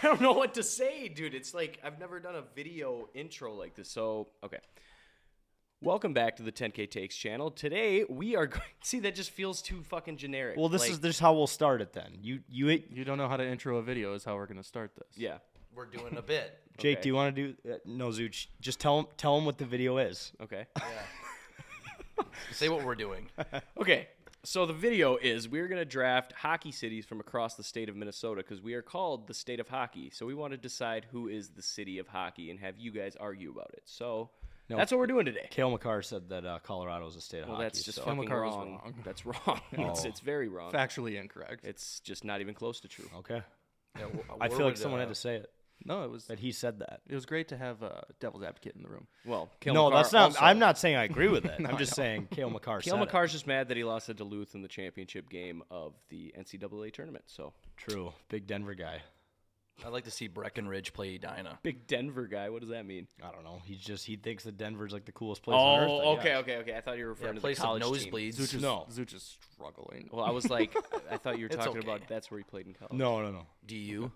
I don't know what to say, dude. It's like I've never done a video intro like this. So, okay. Welcome back to the 10K Takes channel. Today we are going. See, that just feels too fucking generic. Well, this is how we'll start it then. You don't know how to intro a video is how we're going to start this. Yeah. We're doing a bit. Jake, Okay. do you want to do? No, Zooch. Just tell him what the video is. Okay. Yeah. Say what we're doing. Okay. So the video is we're going to draft hockey cities from across the state of Minnesota because we are called the state of hockey. So we want to decide who is the city of hockey and have you guys argue about it. So that's what we're doing today. Kale McCarr said that Colorado is a state of hockey. That's just so. fucking McCarr was wrong. wrong. That's wrong. It's very wrong. Factually incorrect. It's just not even close to true. Okay. Yeah, I feel like someone had to say it. No, it was Said that. it was great to have a devil's advocate in the room. Well, Cale No, McCarr that's not. also- I'm not saying I agree with it. No, I'm just I know. saying Kale McCarr Cale said it. McCarr's just mad that he lost to Duluth in the championship game of the NCAA tournament. So True. Big Denver guy. I'd like to see Breckenridge play Edina. big Denver guy. What does that mean? I don't know. He thinks that Denver's like the coolest place on earth. I guess. okay. I thought you were referring to Play the some college team. nosebleeds. Zuch is struggling. Well, I was like, I thought you were It's talking okay. about that's where he played in college. No. DU,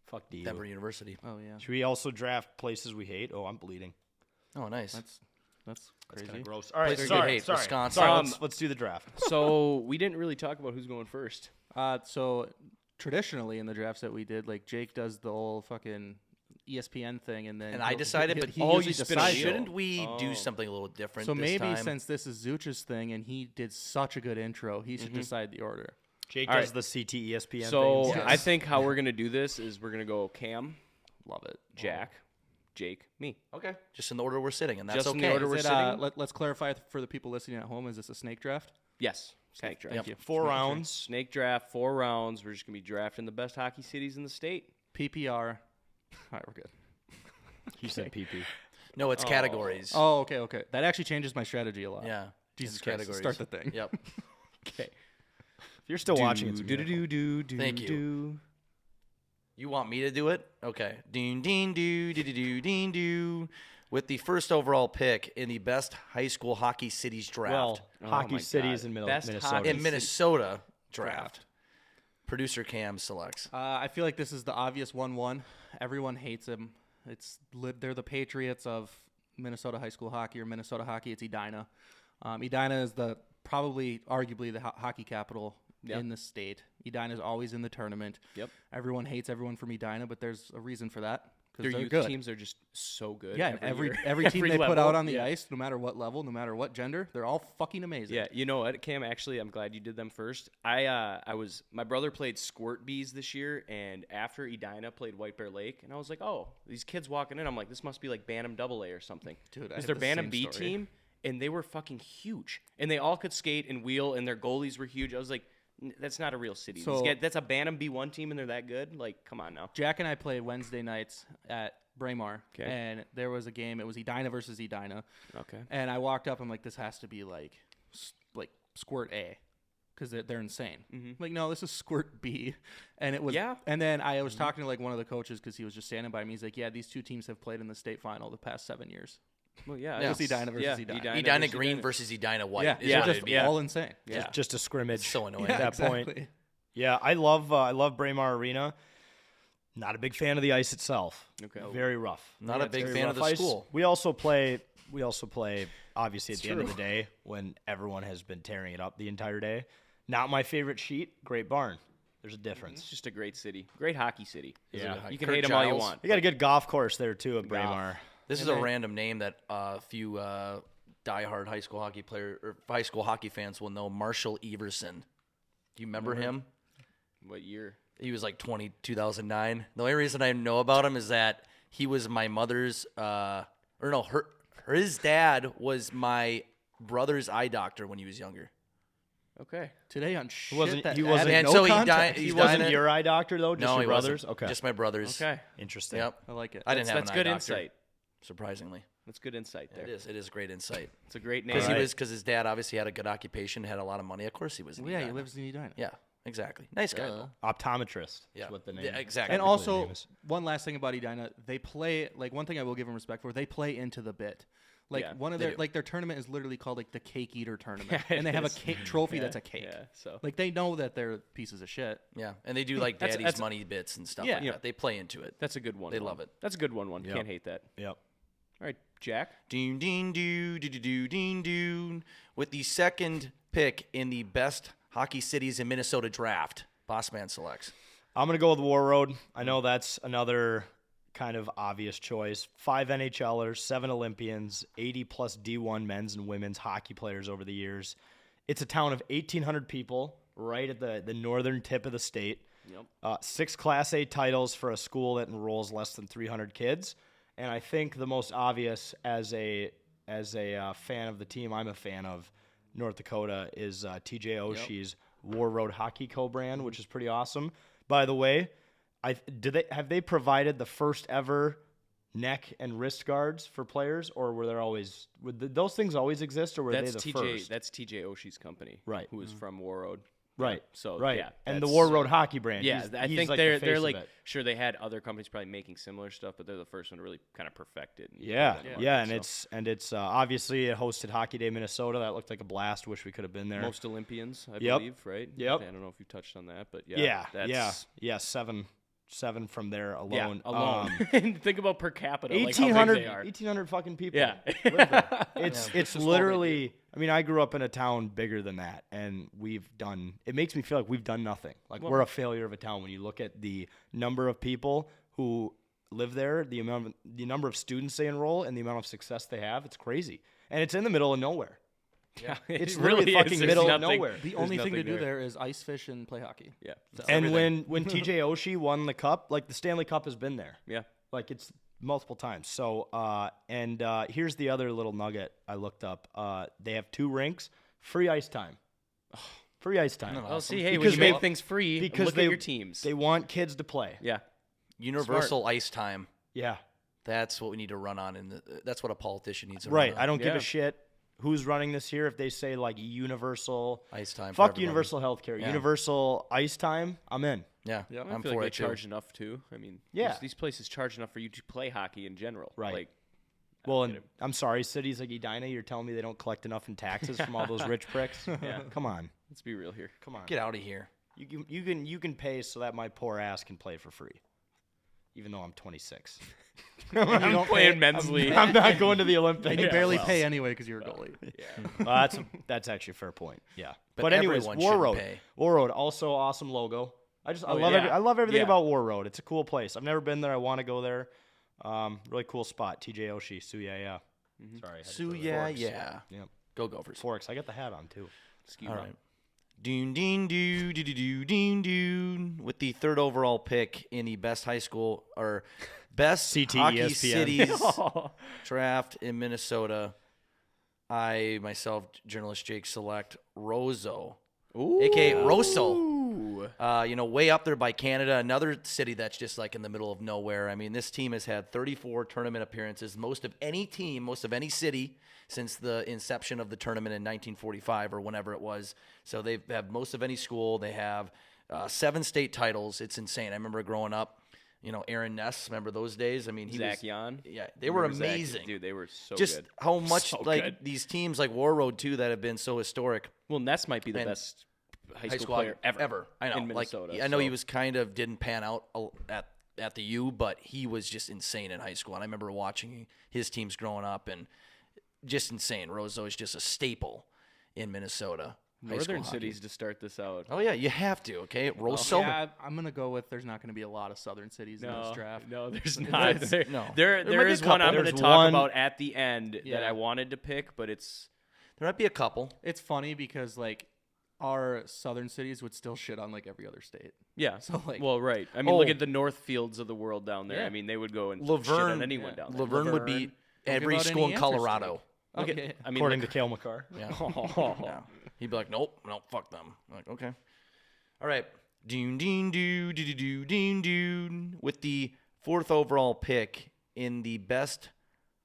Fuck you. Denver University. Oh yeah, Should we also draft places we hate? Oh, I'm bleeding. Oh, nice. that's crazy. Kind of gross. All right, Places sorry. we hate, Sorry. Wisconsin. Sorry, let's do the draft. So we didn't really talk about who's going first. So traditionally in the drafts that we did, like Jake does the whole fucking ESPN thing, and then And I decided, but he oh, usually you spin a decides wheel. it. shouldn't we Oh. do something a little different So this maybe time? since this is Zuch's thing and he did such a good intro, he should decide the order. Jake All does right. the CT ESPN So thing. Yes. I think how we're gonna do this is we're gonna go Cam, Love it. Jack, Jake, me. Okay. Just in the order we're sitting, and that's Just in okay. the order we're Is it, sitting? let's clarify for the people listening at home. Is this a snake draft? Yes. Snake draft. Thank you. 4 rounds. Snake draft, 4 rounds. We're just gonna be drafting the best hockey cities in the state. PPR. All right, we're good. He said PP. No, it's categories. Oh, okay. That actually changes my strategy a lot. Yeah. Jesus It's Christ. categories. Start the thing. Yep. Okay. If you're still watching, it's a miracle. do. Thank you. You want me to do it? Okay. Ding, ding, do, do, do, do, ding, do. With the first overall pick in the best high school hockey cities draft Well, Oh hockey my cities God. in Best Minnesota. hockey- in Minnesota draft. Producer Cam selects. I feel like this is the obvious 1-1. Everyone hates him. They're the Patriots of Minnesota high school hockey or Minnesota hockey. It's Edina. Edina is arguably the hockey capital in the state. Edina is always in the tournament. Yep. Everyone hates everyone from Edina, but there's a reason for that. Their Because they're youth good. teams are just so good. Yeah, and every year. team they put level. out on the Yeah. ice, no matter what level, no matter what gender, they're all fucking amazing. Yeah, you know what, Cam? Actually, I'm glad you did them first. My brother played Squirt Bees this year, and after Edina played White Bear Lake, and I was like, oh, these kids walking in, I'm like, this must be like Bantam AA or something. Dude, I because had their the Bantam same B story. team, and they were fucking huge, and they all could skate and wheel, and their goalies were huge. I was like, that's not a real city. So- That's a Bantam B1 team, and they're that good. Like, come on now. Jack and I played Wednesday nights at Braemar, 'Kay. and there was a game. It was Edina versus Edina. Okay. And I walked up. I'm like, this has to be like Squirt A, because they're insane. Like, no, this is Squirt B, and it was. Yeah. And then I was talking to like one of the coaches because he was just standing by me. He's like, yeah, these two teams have played in the state final the past 7 years. Well, yeah. Yeah. It was Edina versus Edina. Edina versus Green Edina. versus Edina White. Yeah, is yeah, what just it'd be. all insane. Yeah. Just a scrimmage. So annoying. At that exactly. point. Yeah, I love Braemar Arena. Not a big fan of the ice itself. Okay. Very rough. Not a big Very fan of rough the ice. school. We also play. Obviously, at the end of the day, when everyone has been tearing it up the entire day. Not my favorite sheet. Great Barn. There's a difference. It's just a great city. Great hockey city. Yeah. You can Kurt hate them all you Giles. want. They got a good golf course there too at Braemar. This is a random name that a few diehard high school hockey high school hockey fans will know. Marshall Everson. Do you remember him? What year? He was like 2009. The only reason I know about him is that he was my mother's, his dad was my brother's eye doctor when he was younger. Okay. Today on shit wasn't- that he wasn't- added And no so he died. context. He He's wasn't dying your eye doctor though. Just No, your he brothers. wasn't. Okay. Just my brother's. Okay. Interesting. Yep. I like it. I didn't have That's an good eye doctor, insight. surprisingly. That's good insight there. It is. It is great insight. It's a great name. Because his dad obviously had a good occupation, had a lot of money. Of course, he was. In Well, yeah, he Edina. lives in Edina. Yeah, exactly. Nice guy. though. Optometrist. Yeah. Is what the name. Yeah, exactly. And technically also, name is. one last thing about Edina, they play, like, one thing I will give them respect for, they play into the bit. Like Yeah, one of they their do. their tournament is literally called like the Cake Eater tournament, Yeah, and they it have a is. cake trophy Yeah, that's a cake. Yeah, so Like they know that they're pieces of shit. Yeah, and they do like That's- daddy's that's- money bits and stuff Yeah. like that. They play into it. that's a good one. They love it. That's a good one. Yep. Can't hate that. Yep. All right, Jack. Ding ding doo doo doo doo ding doo. With the second pick in the best hockey cities in Minnesota draft, Bossman selects. I'm going to go with War Road. I know that's another kind of obvious choice. 5 NHLers, 7 Olympians, 80 plus D1 men's and women's hockey players over the years. It's a town of 1,800 people right at the northern tip of the state. Yep. 6 Class A titles for a school that enrolls less than 300 kids. And I think the most obvious as a fan of the team I'm a fan of, North Dakota, is TJ Oshie's War Road Hockey Co-brand, which is pretty awesome. By the way, have they provided the first ever neck and wrist guards for players, or were there always those things always exist, or were That's they the TJ. first? That's TJ Oshie's company. Right. Who is from War Road. Right. So right. yeah, and the that's- War Road Hockey brand. Yeah, he's, I he's think like they're the face of like it. sure they had other companies probably making similar stuff, but they're the first one to really kind of perfect it. Yeah, and yeah, so. and it's obviously it hosted Hockey Day Minnesota. That looked like a blast. Wish we could have been there. Most Olympians, I Yep. believe, right? Yep. I don't know if you touched on that, but yeah, yeah, seven from there yeah, alone. alone. And think about per capita, like how 1,800 big they are. 1,800 fucking people. Yeah. live there. It's Yeah. it's literally. I mean, I grew up in a town bigger than that, and we've done. It makes me feel like we've done nothing. Like we're a failure of a town when you look at the number of people who live there, the number of students they enroll, and the amount of success they have. It's crazy, and it's in the middle of nowhere. Yeah, It's it literally really fucking is. There's middle of nothing- nowhere. The there's only thing to nothing do there is ice fish and play hockey. Yeah, So- And everything. when TJ Oshie won the cup, like the Stanley Cup has been there. yeah. Like it's multiple times. So, here's the other little nugget I looked up. They have 2 rinks, free ice time. Free ice time. No, Well, see, hey, when Because you they- make things free, because look they- at your teams. They want kids to play. yeah, Universal ice time. Yeah. That's what we need to run on, that's what a politician needs to Right. run on. I don't give Yeah. a shit who's running this here. If they say like universal, Ice time. for fuck everybody. universal healthcare, Yeah. universal ice time, I'm in. Yeah, Yeah. I I'm feel for like it they too. charge enough too. I mean, Yeah. these places charge enough for you to play hockey in general. Right. Like, Well, get and I'm sorry, cities like Edina, you're telling me they don't collect enough in taxes from all those rich pricks? Yeah. Come on. let's be real here. Come on. Get out of here. You can pay so that my poor ass can play for free, even though I'm 26. I'm playing men's league. I'm not going to the Olympics. And you Yeah, barely well, pay anyway because you're a goalie. well, that's actually a fair point. Yeah. But anyways, everyone War shouldn't Road. pay. War Road, also awesome logo. I love yeah. I love everything Yeah. about War Road. It's a cool place. I've never been there. I want to go there. Really cool spot. TJ Oshie, Suya. Sorry. I had to Sue, throw the yeah, forks. yeah. Yep. Go Gophers. Forks. I got the hat on too. All right. Doon ding doo doo doo doo ding doo. With the 3rd overall pick in the best high school or best CT hockey ESPN. cities draft in Minnesota, I myself, journalist Jake, select Roseau, aka Roseau. Way up there by Canada, another city that's just like in the middle of nowhere. I mean, this team has had 34 tournament appearances, most of any city since the inception of the tournament in 1945 or whenever it was. So they have most of any school. They have 7 state titles. It's insane. I remember growing up, Aaron Ness, remember those days? I mean, he Zach was, Yan. yeah, they were Remember Zach? amazing. Dude, they were so just good. how much So like good. these teams like War Road too that have been so historic. Well, Ness might be the And best high school player ever. I know. in Minnesota. I know so. he was didn't pan out at the U, but he was just insane in high school. And I remember watching his teams growing up and just insane. Roseau is just a staple in Minnesota. high school Northern hockey. cities to start this out. Oh yeah, you have to. Okay, Roseau. Yeah, I'm gonna go with. There's not gonna be a lot of southern cities in this draft. No, there's not. There, no. there might be is a one couple. I'm going to There's talk one- about at the end that Yeah. I wanted to pick, but it's There might be a couple. It's funny because like our southern cities would still shit on like every other state. yeah. So, like- well, right. I mean, look Oh. at the Northfields of the world down there. Yeah. I mean, they would go and shit Laverne, on anyone down there. Laverne would beat Don't give every out school any in answers, Colorado. Look at- Okay. I mean, According look, to Cale McCarr. Yeah. Yeah. He'd be like, nope, fuck them. I'm like, okay. All right. Doon, ding, doo, doo, doo, doo, ding, doo. With the 4th overall pick in the best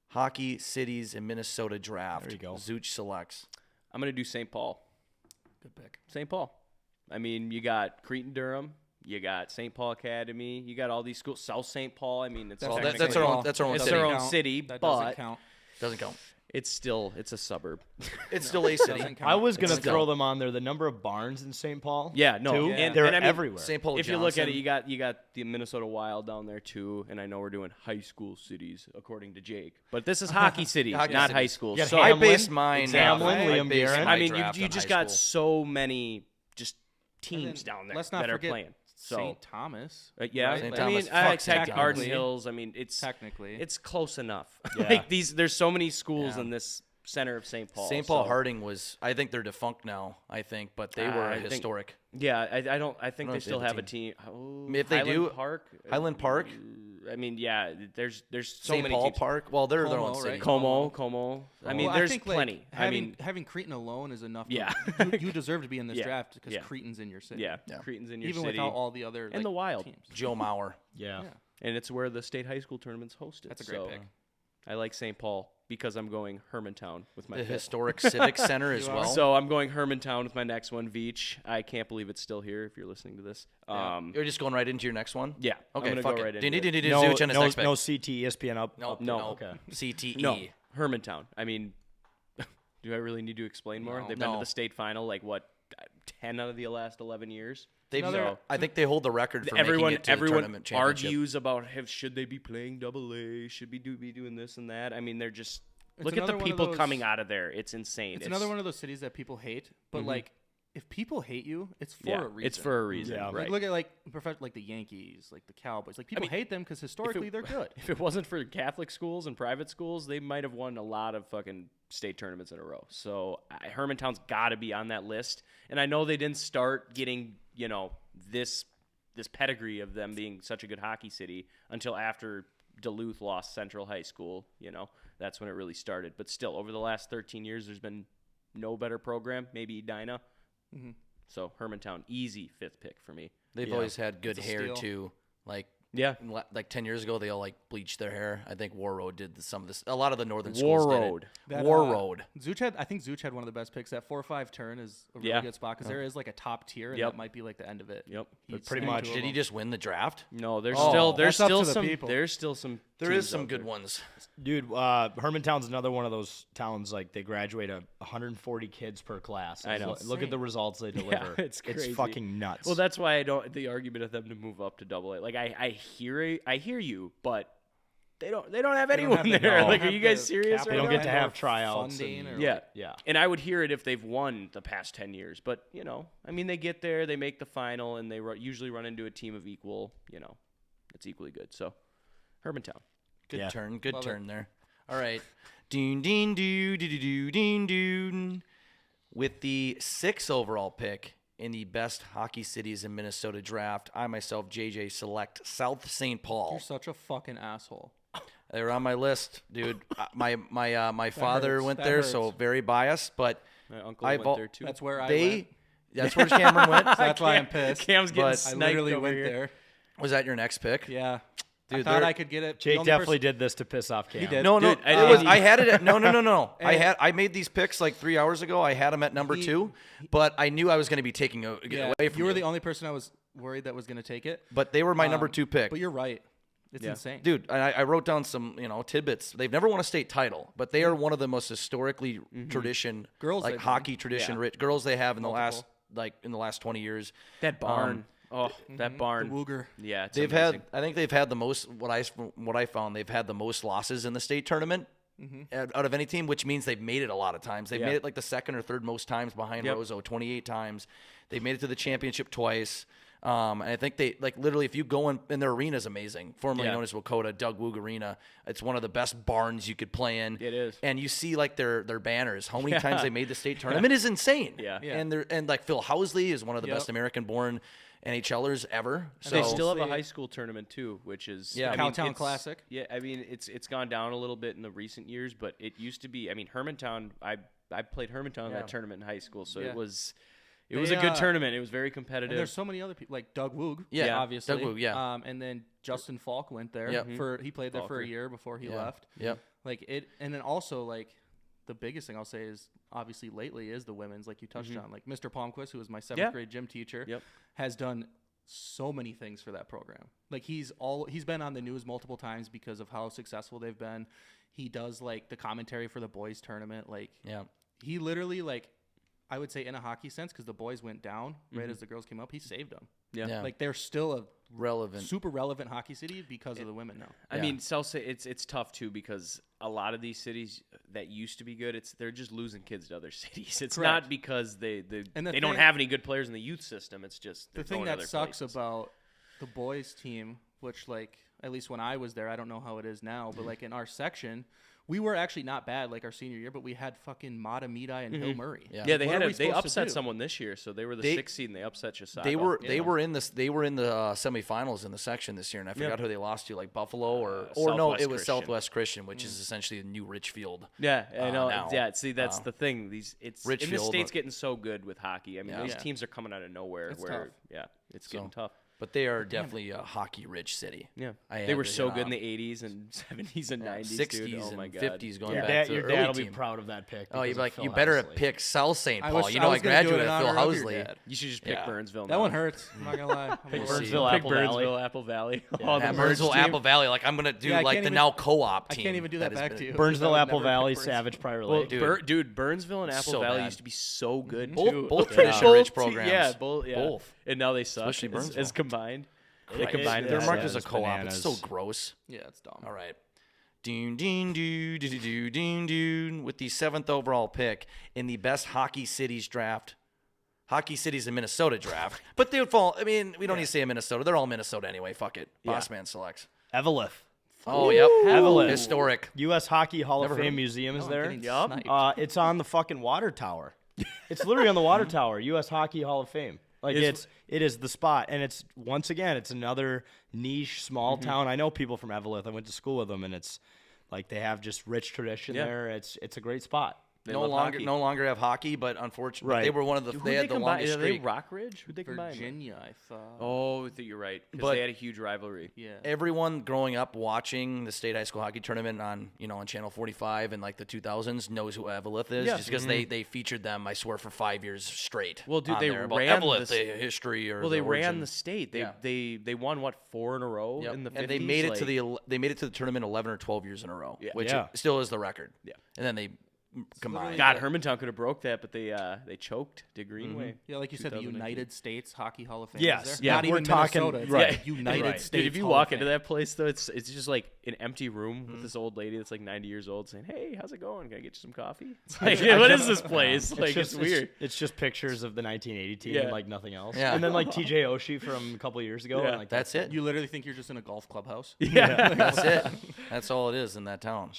hockey cities in Minnesota draft, There you go. Zooch selects. I'm going to do St. Paul. Good pick. St. Paul. I mean, you got Cretin Durham. You got St. Paul Academy. You got all these schools. South St. Paul. I mean, it's That's Well, technically- that's our own It's city. their own city, That but doesn't count. Doesn't count. It's a suburb. It's still a city. Doesn't count. I was gonna It's throw still- them on there. The number of barns in St. Paul. Yeah, no, too, and- they're and I mean, everywhere. St. Paul. If you look at it, Johnson. you got the Minnesota Wild down there too, and I know we're doing high school cities according to Jake, but this is hockey cities, Hockey not high cities. schools. You got So I Hamlin, based mine. Hamlin, I Liam based Guerin. my I mean, draft you on just high got school. so many just And teams then down there let's not that are forget playing. So St. Thomas. yeah, right? St. I Thomas. mean, I Fuck, expect technically. Arden Hills. I mean, it's Technically. it's close enough. Yeah. Like there's so many schools Yeah. in this center of St. Paul. St. Paul so- Harding was. I think they're defunct now. I think, but they were I think- historic. Yeah, I think I don't they know if they still have have a a team. Oh, If they Highland do- Park. Highland Park? I mean, yeah, there's so St. many Paul teams. Park. Well, they're their Como, own city. right? Como. I mean, Well, there's think, like, plenty. I Having, mean, having Creighton alone is enough. Yeah. You deserve to be in this Yeah. draft because Yeah. Creighton's in your city. yeah, Yeah. Creighton's in your Even city, without all the other and the Wild, teams. Joe Mauer. Yeah. Yeah. and it's where the state high school tournament's hosted. That's a great so pick. I like St. Paul because I'm going Hermantown with my The pick. historic Civic Center as You are? well. So I'm going Hermantown with my next one, Veach. I can't believe it's still here. If you're listening to this, Yeah. You're just going right into your next one. yeah, Okay. I'm gonna Fuck go it. right Do you need into to it. do Zuch on his no, next pick? no CT, ESPN up. Nope, no. Okay. CTE. No, Hermantown. I mean, do I really need to explain more? No. They've been to No. the state final like what, 10 out of the last 11 years. They've, Another- I think they hold the record for everyone making it to the everyone tournament championship. argues about should they be playing double A, should be doing this and that. I mean, they're just It's look at the another one of people those- coming out of there. It's insane. It's another one of those cities that people hate, but Mhm. like if people hate you, it's for yeah, a reason. it's for a reason. Yeah. Like, Right. look at like the Yankees, like the Cowboys. Like people mean, hate them because historically they're good. If it wasn't for Catholic schools and private schools, they might have won a lot of fucking state tournaments in a row. So Hermantown's got to be on that list. And I know they didn't start getting, this pedigree of them being such a good hockey city until after Duluth lost Central High School. That's when it really started. But still, over the last 13 years, there's been no better program. Maybe Edina. Mm-hmm. So Hermantown, easy 5th pick for me. They've Yeah. always had good It's a hair steal. too. Like Yeah. 10 years ago, they all like bleached their hair. I think War Road did some of this. A lot of the northern War schools Road. did it. That, War Road. I think Zuch had one of the best picks. That 4-5 turn is a really Yeah. good spot because there is like a top tier, and Yep. that might be like the end of it. Yep. He'd pretty swing much- two of Did he them. just win the draft? No, there's Oh, still that's up to the some people. there's still some There teams is some out good there. ones. Dude, Hermantown's another one of those towns like they graduate 140 kids per class. I know. Look at the results they deliver. it's crazy. fucking nuts. Well, that's why I don't. The argument of them to move up to double A. Like I hear you, but they don't have They don't anyone have the- there. no. Like, Have are you guys the serious capital they don't right get now? to and have or tryouts. funding and- or- Yeah, yeah. And I would hear it if they've won the past 10 years. But I mean, they get there, they make the final, and they usually run into a team of equal. It's equally good. So, Hermantown. Good Yeah. turn. Good Love it. turn there. All right. Ding, ding, doo, doo, doo, doo, ding, doo. With the 6th overall pick in the best hockey cities in Minnesota draft, I myself, JJ, select South St. Paul. You're such a fucking asshole. They were on my list, dude. My father hurts. went That there, hurts. so very biased. But My uncle I've went al- there too. That's where I they, went. that's where Cameron went. So that's why I'm pissed. Cam's getting But I I sniped literally over went here. there. Was that your next pick? Yeah. I Dude, thought they're- I could get it. The Jake only definitely person- did this to piss off Cam. He did. No, Dude, no. I It was, did- I had it. No. Hey. I made these picks like 3 hours ago. I had them at number 2, but I knew I was going to be taking Yeah, away from you were the only person I was worried that was going to take it. But they were my number 2 pick. But you're right. It's Yeah. insane. Dude, I wrote down some tidbits. They've never won a state title, but they are one of the most historically tradition Girls like they've hockey won. tradition Yeah. rich girls they have in the Multiple. last 20 years. That barn. That The barn. Wooger. Yeah, it's They've amazing. I think they've had the most what I found they've had the most losses in the state tournament out of any team, which means they've made it a lot of times. They've Yeah. made it like the second or third most times behind Yep. Roseau, 28 times. They've made it to the championship twice. And I think they literally, if you go in their arena is amazing, formerly Yeah. known as Wakota Doug Woog Arena. It's one of the best barns you could play in. It is. And you see like their banners. How many Yeah. times they made the state tournament is insane. Yeah. Yeah. And like Phil Housley is one of the Yep. best American-born NHLers ever. So They still have a See- high school tournament too, which is Yeah. I mean, Cowtown it's- Classic. Yeah, I mean it's gone down a little bit in the recent years, but it used to be. I mean Hermantown. I played Hermantown in Yeah. that tournament in high school, so Yeah. it was They, a good tournament. It was very And competitive. there's so many other people like Doug Woog. Yeah, obviously. Doug Woog, yeah. And then Justin Falk went there Yep. he played there for Falker. a year before he Yeah. left. Yep. Like it, and then also like the biggest thing I'll say is obviously lately is the women's, like you touched on, like Mr. Palmquist, who was my 7th Yeah. grade gym teacher, Yep. has done so many things for that program. Like he's been on the news multiple times because of how successful they've been. He does like the commentary for the boys tournament. Like he literally like I would say in a hockey sense, because the boys went down right as the girls came up, he saved them. Yeah. Like they're still a relevant, super relevant hockey city because of the women now. I mean, South it's tough too because a lot of these cities that used to be good, they're just losing kids to other cities. It's Correct. not because they And the don't thing- have any good players in the youth system. It's just The they're thing going to that other sucks places. about the boys team, which like at least when I was there, I don't know how it is now, but like in our section, we were actually not bad like our senior year, but we had fucking Mata Midai and Hill Murray. Yeah. Yeah, they What had are we they supposed to upset do? someone this year, so they were the They- 6th seed and they upset Chisago. They were in the semifinals in the section this year, and I forgot who they lost to, like Buffalo or no, Southwest it was Christian. Southwest Christian, which is essentially the new Richfield. Yeah, I know. now. Yeah, see, that's the thing. It's in the Richfield, state's getting so good with hockey. I mean, Yeah. these Yeah. teams are coming out of nowhere. It's where tough. it's getting tough. But they are definitely a hockey-rich city. Yeah, I they had were to, so good in the 80s and 70s and 90s, 60s dude. Oh and my god, 50s going Your back dad, to your the dad early will be team. proud of that pick. Oh, you'd because be like, of Phil you better Housley. pick South St. I Paul. was- You I know, I was gonna do it in graduated at Phil honor of your Housley. dad. You should just pick Yeah. Burnsville. That now. one hurts. I'm not gonna lie. Pick We'll Burnsville, Pick Apple Valley. Burnsville, Apple Valley. Yeah. Oh, the Yeah, merge Burnsville, team. Apple Valley. Like I'm gonna do Yeah, I like can't the even- now co-op I team. can't even do that has back been- to you. Burnsville, I would Apple never pick Valley, Burnsville. Savage, Prior Well, Lake. Dude. Burnsville and Apple So Valley bad. used to be so good Both- too. both Yeah. tradition-rich Both te- programs. Yeah, both. Yeah. Both. And now they suck Especially as Burnsville. combined. They Right. combined. They're Yeah, marked yeah, as a it's co-op. It's so bananas. gross. Yeah, it's dumb. All right. Doon, ding, doo, doo, doo, doo, ding, doo. With the 7th overall pick in the best hockey cities draft. Hockey cities in Minnesota draft. But they would fall. I mean, we don't need to say Minnesota. They're all Minnesota anyway. Fuck it. Bossman selects. Eveleth. Oh, yep. Evelyn. Historic. U.S. Hockey Hall Never of heard Fame of it. Museum is I'm there. getting sniped. It's on the fucking water tower. It's literally on the water tower. U.S. Hockey Hall of Fame. Like it is the spot, and it's once again it's another niche small town. I know people from Eveleth. I went to school with them, and it's like they have just rich tradition there. It's a great spot. They No love longer hockey. no longer have hockey, but unfortunately Right. they were one of the Who'd they had the combine? longest Are they streak. Rockridge? Who'd they combine with? Virginia, I thought. Oh, I think you're right. Because But- they had a huge rivalry. Yeah. Everyone growing up watching the state high school hockey tournament on on Channel 45 in like the 2000s knows who Eveleth is just because they featured them, I swear, for 5 years straight. Well, dude, on they there about ran Eveleth, the- the history or Well, they the ran origin. the state. They Yeah. they won what 4 in a row Yep. in the 50s? and they made it to Like- they made it to the tournament 11 or 12 years in a row, Yeah. which Yeah. still is the record. Yeah. And then they combined. God, Hermantown could have broke that, but they choked to Greenway. Yeah, like you said, the 2019. United States Hockey Hall of Fame. Yes. Is there? Yeah, Not we're even talking- Minnesota. It's right. like United Right. States. Dude, if you Hall walk of into Fame. that place though, it's just like an empty room with this old lady that's like 90 years old saying, "Hey, how's it going? Can I get you some coffee?" It's like, what is this place? Like, it's weird. It's just pictures of the 1980 team Yeah. and like nothing else. Yeah. And then like TJ Oshie from a couple years ago. Yeah. And, like That's it. You literally think you're just in a golf clubhouse. Yeah. That's it. That's all it is in that town.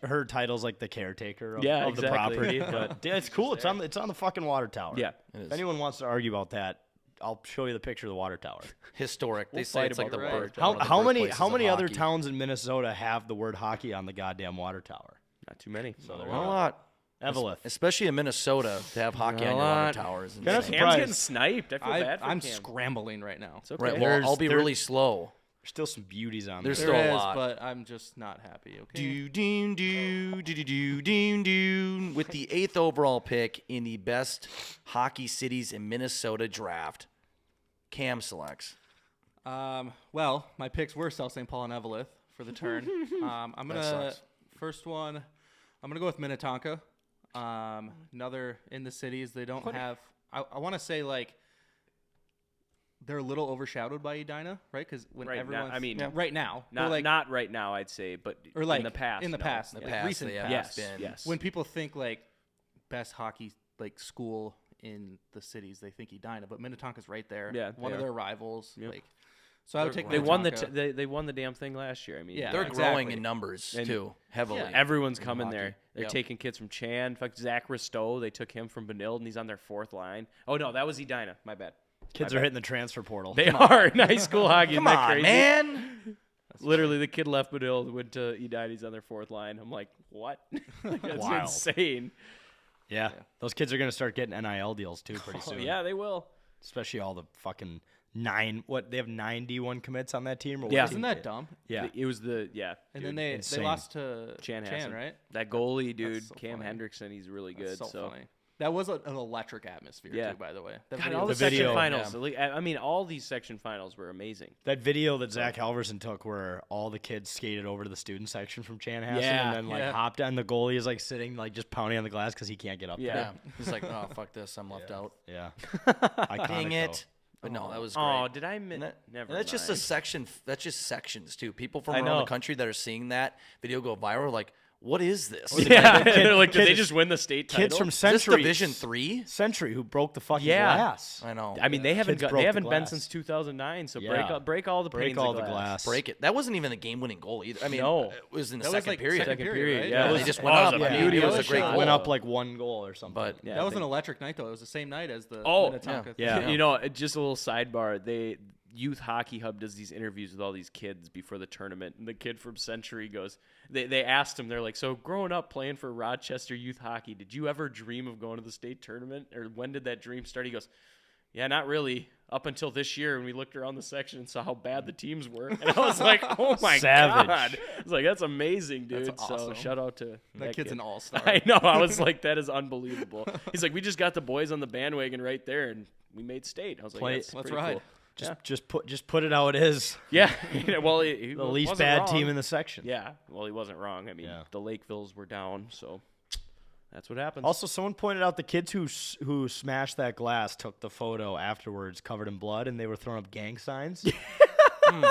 Her title's like the caretaker of, Yeah, of the exactly. property. But yeah, it's cool. It's on the fucking water tower. Yeah. It is. If anyone wants to argue about that, I'll show you the picture of the water tower. Historic. They We'll say fight it's like the about birth. that. one of the How many birthplaces how of many other hockey. towns in Minnesota have the word hockey on the goddamn water tower? Not too many. So there A you go. lot. Eveleth. Especially in Minnesota to have hockey A on your water lot. tower is Kinda insane. surprised. Cam's getting sniped. I feel bad for I'm Cam. scrambling right now. It's okay. Right. Well, I'll be There's- really slow. There's still some beauties on There's there. still a There is, lot. but I'm just not happy. Okay. Do do do do do do do with the 8th overall pick in the best hockey cities in Minnesota draft. Cam selects. Well, my picks were South St. Paul and Eveleth for the turn. I'm gonna sucks. first one. I'm gonna go with Minnetonka. Another in the cities. They don't have. I want to say like they're a little overshadowed by Edina, right? Because when Right now- everyone, I mean, right now, Not or like not right now, I'd say, but or like in the past. in the no. past, In the like past, recent they have past. Yes. been. Yes. When people think like best hockey like school in the cities, they think Edina, but Minnetonka's right there. Yeah, one they of are. their rivals. Yep. Like, so I would take They won the Minnetonka. they won the damn thing last year. I mean, Yeah. They're growing exactly. in numbers And- too, heavily. Yeah. everyone's coming hockey. there. They're Yep. taking kids from Chan. In fact, Zach Ristow, they took him from Benilde, and he's on their 4th line. Oh no, that was Edina. My bad. Kids are hitting the transfer portal. They are in high school hockey. Come Isn't that on, crazy? man. Literally, the kid left Benilde, went to Edina. He's on their 4th line. I'm like, what? That's Wild. insane. Yeah. Those kids are going to start getting NIL deals too pretty Oh, soon. yeah, they will. Especially all the fucking they have 91 commits on that team? Or what Yeah. is Isn't it? that dumb? Yeah. It was the And dude, then they insane. lost to Chan Hassan. right? That goalie, dude, so Cam funny. Hendrickson, he's really That's good. so So funny. That was an electric atmosphere, Yeah. too, by the way. That God, video all the was- section video, finals. Like, I mean, all these section finals were amazing. That video that Zach Halverson took where all the kids skated over to the student section from Chanhassen Yeah, and then like yeah. hopped on, the goalie is like sitting like just pounding on the glass because he can't get up Yeah. Yeah. He's like, oh, fuck this. I'm left out. there. Yeah. Iconic, Dang though. it. But no, that was great. Oh, did I miss? And that- Never. and that's just a mind. section. That's just sections too. People from I around know. the country that are seeing that video go viral, like, what is this? Yeah, Kid- they're like, did they kids- just win the state title? Kids from Is this Century. Division 3? Century who broke the fucking Yeah. glass. I know. I mean, they haven't Kids got, broke they the haven't been glass. since 2009. So Yeah. break all the Break panes all of the glass. glass. break it. That wasn't even the game-winning goal either. I mean, No. it was in the That was second like period. second period, right? Yeah, Yeah, it they was- just oh, went it up. was a I mean, beauty it of was a a great shot. goal. Went up like one goal or something. But Yeah, That was they- an electric night, though. It was the same night as the Oh, Minnetonka. yeah. thing. You know, just a little sidebar. Youth Hockey Hub does these interviews with all these kids before the tournament, and the kid from Century goes. They asked him. They're like, "So growing up playing for Rochester Youth Hockey, did you ever dream of going to the state tournament, or when did that dream start?" He goes, "Yeah, not really. Up until this year, when we looked around the section and saw how bad the teams were." And I was like, "Oh my Savage. god!" I was like, "That's amazing, dude." That's So awesome. shout out to That kid's kid. an all-star. I know. I was like, that is unbelievable. He's like, we just got the boys on the bandwagon right there, and we made state. I was like, Play- that's Let's pretty ride. cool. Just put it how it is. Yeah. Well, he The least wasn't bad wrong. team in the section. Yeah. Well, he wasn't wrong. I mean, Yeah. the Lakevilles were down, so that's what happens. Also, someone pointed out the kids who smashed that glass took the photo afterwards, covered in blood, and they were throwing up gang signs.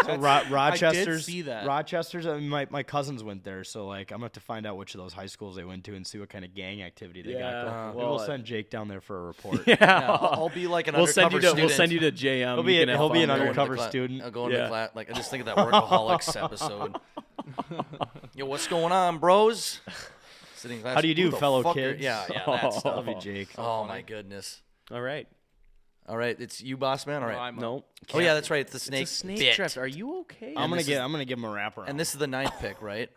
So Rochester's, see that. Rochester's. I mean, my cousins went there, so like I'm gonna have to find out which of those high schools they went to and see what kind of gang activity they Yeah, got going. Maybe well, we'll send Jake down there for a report. yeah. I'll be like an We'll send undercover you to student. we'll send you to JM. He'll be You can have he'll be fun an there. undercover student. I'll go into Yeah. class. Like, I just think of that Workaholics episode. Yo, what's going on, bros? Sitting in class, How do you do, who the fellow fuck are- kids? Yeah, that stuff. Love you, Jake. Oh my goodness. All right. All right, it's you, boss man. All right. I'm No. Oh yeah, that's right. It's the snake. It's a snake bit. draft. Are you okay? I'm this gonna give him a wraparound. And this is the 9th pick, right?